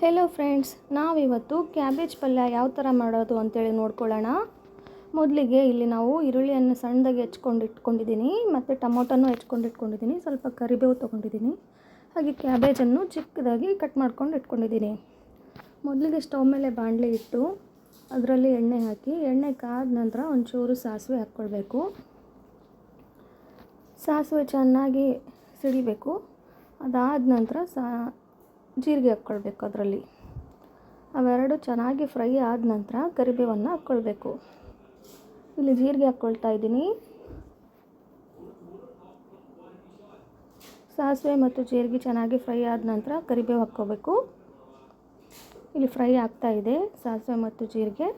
Hello friends, ನಾವಿವತ್ತು cabbage ಪಲ್ಯ ಯಾವ ಥರ ಮಾಡೋದು ಅಂತೇಳಿ ನೋಡ್ಕೊಳ್ಳೋಣ. ಮೊದಲಿಗೆ ಇಲ್ಲಿ ನಾವು ಈರುಳ್ಳಿಯನ್ನು ಸಣ್ಣದಾಗಿ ಇಟ್ಕೊಂಡಿದ್ದೀನಿ, ಮತ್ತು ಟೊಮೊಟೊನೂ ಇಟ್ಕೊಂಡಿದ್ದೀನಿ, ಸ್ವಲ್ಪ ಕರಿಬೇವು ತೊಗೊಂಡಿದ್ದೀನಿ, ಹಾಗೆ ಕ್ಯಾಬೇಜನ್ನು ಚಿಕ್ಕದಾಗಿ ಕಟ್ ಮಾಡ್ಕೊಂಡು ಇಟ್ಕೊಂಡಿದ್ದೀನಿ. ಮೊದಲಿಗೆ ಸ್ಟವ್ ಮೇಲೆ ಬಾಣಲೆ ಇಟ್ಟು ಅದರಲ್ಲಿ ಎಣ್ಣೆ ಹಾಕಿ, ಎಣ್ಣೆ ಕಾದ ನಂತರ ಒಂಚೂರು ಸಾಸಿವೆ ಹಾಕ್ಕೊಳ್ಬೇಕು. ಸಾಸಿವೆ ಚೆನ್ನಾಗಿ ಸಿಡಿಬೇಕು. ಅದಾದ ನಂತರ ಜೀರಿಗೆ ಹಾಕ್ಕೊಳ್ಬೇಕು. ಅದರಲ್ಲಿ ಅವೆರಡು ಚೆನ್ನಾಗಿ ಫ್ರೈ ಆದ ನಂತರ ಕರಿಬೇವನ್ನು ಹಾಕ್ಕೊಳ್ಬೇಕು. ಇಲ್ಲಿ ಜೀರಿಗೆ ಹಾಕ್ಕೊಳ್ತಾ ಇದ್ದೀನಿ. ಸಾಸಿವೆ ಮತ್ತು ಜೀರಿಗೆ ಚೆನ್ನಾಗಿ ಫ್ರೈ ಆದ ನಂತರ ಕರಿಬೇವು ಹಾಕ್ಕೋಬೇಕು. ಇಲ್ಲಿ ಫ್ರೈ ಆಗ್ತಾ ಇದೆ ಸಾಸಿವೆ ಮತ್ತು ಜೀರಿಗೆ.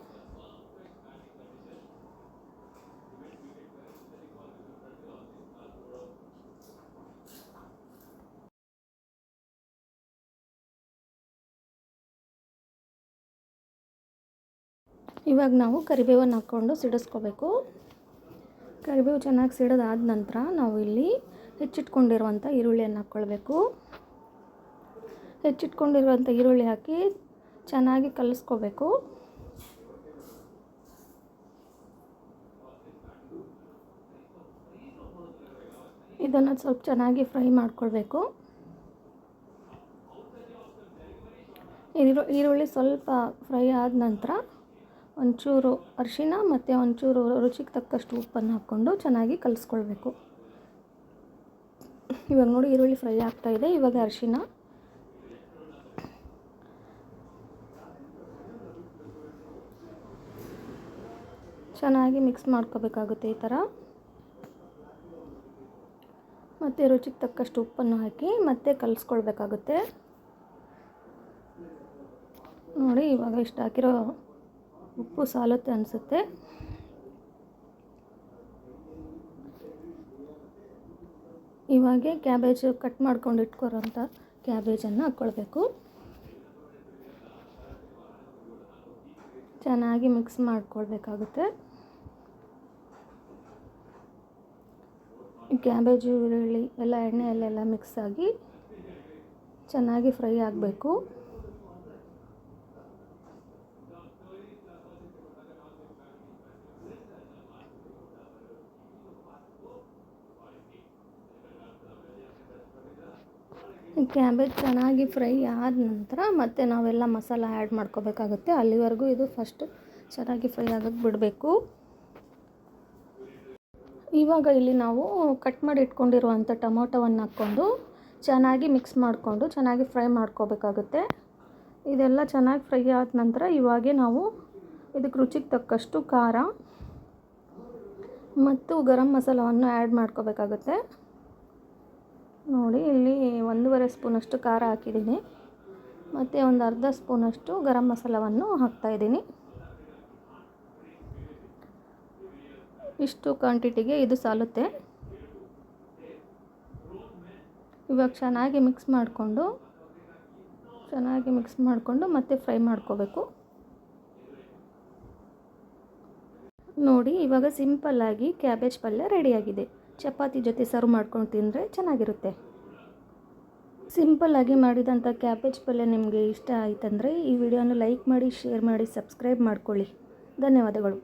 ಇವಾಗ ನಾವು ಕರಿಬೇವನ್ನು ಹಾಕ್ಕೊಂಡು ಸಿಡಿಸ್ಕೋಬೇಕು. ಕರಿಬೇವು ಚೆನ್ನಾಗಿ ಸಿಡಿದಾದ ನಂತರ ನಾವು ಇಲ್ಲಿ ಹೆಚ್ಚಿಟ್ಕೊಂಡಿರುವಂಥ ಈರುಳ್ಳಿಯನ್ನು ಹಾಕ್ಕೊಳ್ಬೇಕು. ಹೆಚ್ಚಿಟ್ಕೊಂಡಿರುವಂಥ ಈರುಳ್ಳಿ ಹಾಕಿ ಚೆನ್ನಾಗಿ ಕಲಿಸ್ಕೋಬೇಕು. ಇದನ್ನು ಸ್ವಲ್ಪ ಚೆನ್ನಾಗಿ ಫ್ರೈ ಮಾಡ್ಕೊಳ್ಬೇಕು. ಈರುಳ್ಳಿ ಸ್ವಲ್ಪ ಫ್ರೈ ಆದ ನಂತರ ಒಂಚೂರು ಅರಿಶಿಣ ಮತ್ತು ಒಂಚೂರು ರುಚಿಗೆ ತಕ್ಕಷ್ಟು ಉಪ್ಪನ್ನು ಹಾಕ್ಕೊಂಡು ಚೆನ್ನಾಗಿ ಕಲಿಸ್ಕೊಳ್ಬೇಕು. ಇವಾಗ ನೋಡಿ ಈರುಳ್ಳಿ ಫ್ರೈ ಆಗ್ತಾ ಇದೆ. ಇವಾಗ ಅರಿಶಿಣ, ಚೆನ್ನಾಗಿ ಮಿಕ್ಸ್ ಮಾಡ್ಕೋಬೇಕಾಗುತ್ತೆ ಈ ಥರ. ಮತ್ತು ರುಚಿಗೆ ತಕ್ಕಷ್ಟು ಉಪ್ಪನ್ನು ಹಾಕಿ ಮತ್ತೆ ಕಲಿಸ್ಕೊಳ್ಬೇಕಾಗುತ್ತೆ. ನೋಡಿ ಇವಾಗ ಇಷ್ಟು ಹಾಕಿರೋ ಉಪ್ಪು ಸಾಲುತ್ತೆ ಅನಿಸುತ್ತೆ. ಇವಾಗ ಕ್ಯಾಬೇಜ್ ಕಟ್ ಮಾಡ್ಕೊಂಡು ಇಟ್ಕೊರೋಂಥ ಕ್ಯಾಬೇಜನ್ನು ಹಾಕ್ಕೊಳ್ಬೇಕು. ಚೆನ್ನಾಗಿ ಮಿಕ್ಸ್ ಮಾಡ್ಕೊಳ್ಬೇಕಾಗುತ್ತೆ. ಕ್ಯಾಬೇಜು ಈರುಳ್ಳಿ ಎಲ್ಲ ಎಣ್ಣೆಯಲ್ಲೆಲ್ಲ ಮಿಕ್ಸ್ ಆಗಿ ಚೆನ್ನಾಗಿ ಫ್ರೈ ಆಗಬೇಕು. ಕ್ಯಾಬೇಜ್ ಚೆನ್ನಾಗಿ ಫ್ರೈ ಆದ ನಂತರ ಮತ್ತೆ ನಾವೆಲ್ಲ ಮಸಾಲ ಆ್ಯಡ್ ಮಾಡ್ಕೋಬೇಕಾಗುತ್ತೆ. ಅಲ್ಲಿವರೆಗೂ ಇದು ಫಸ್ಟ್ ಚೆನ್ನಾಗಿ ಫ್ರೈ ಆಗೋಕ್ಕೆ ಬಿಡಬೇಕು. ಇವಾಗ ಇಲ್ಲಿ ನಾವು ಕಟ್ ಮಾಡಿ ಇಟ್ಕೊಂಡಿರುವಂಥ ಟೊಮೊಟೊವನ್ನು ಹಾಕ್ಕೊಂಡು ಚೆನ್ನಾಗಿ ಮಿಕ್ಸ್ ಮಾಡಿಕೊಂಡು ಚೆನ್ನಾಗಿ ಫ್ರೈ ಮಾಡ್ಕೋಬೇಕಾಗುತ್ತೆ. ಇದೆಲ್ಲ ಚೆನ್ನಾಗಿ ಫ್ರೈ ಆದ ನಂತರ ಇವಾಗೆ ನಾವು ಇದಕ್ಕೆ ರುಚಿಗೆ ತಕ್ಕಷ್ಟು ಖಾರ ಮತ್ತು ಗರಂ ಮಸಾಲವನ್ನು ಆ್ಯಡ್ ಮಾಡ್ಕೋಬೇಕಾಗುತ್ತೆ. ನೋಡಿ ಇಲ್ಲಿ 1.5 ಸ್ಪೂನಷ್ಟು ಖಾರ ಹಾಕಿದ್ದೀನಿ, ಮತ್ತು ಒಂದು ಅರ್ಧ ಸ್ಪೂನಷ್ಟು ಗರಂ ಮಸಾಲವನ್ನು ಹಾಕ್ತಾಯಿದ್ದೀನಿ. ಇಷ್ಟು ಕ್ವಾಂಟಿಟಿಗೆ ಇದು ಸಾಲುತ್ತೆ. ಇವಾಗ ಚೆನ್ನಾಗಿ ಮಿಕ್ಸ್ ಮಾಡಿಕೊಂಡು ಮತ್ತೆ ಫ್ರೈ ಮಾಡ್ಕೋಬೇಕು. ನೋಡಿ ಇವಾಗ ಸಿಂಪಲ್ಲಾಗಿ ಕ್ಯಾಬೇಜ್ ಪಲ್ಯ ರೆಡಿಯಾಗಿದೆ. ಚಪಾತಿ ಜೊತೆ ಸರ್ವ್ ಮಾಡ್ಕೊಂಡು ತಿಂದರೆ ಚೆನ್ನಾಗಿರುತ್ತೆ. ಸಿಂಪಲ್ಲಾಗಿ ಮಾಡಿದಂಥ ಕ್ಯಾಬೇಜ್ ಪಲ್ಯ ನಿಮಗೆ ಇಷ್ಟ ಆಯ್ತಂದರೆ ಈ ವಿಡಿಯೋನ ಲೈಕ್ ಮಾಡಿ, ಶೇರ್ ಮಾಡಿ, ಸಬ್ಸ್ಕ್ರೈಬ್ ಮಾಡ್ಕೊಳ್ಳಿ. ಧನ್ಯವಾದಗಳು.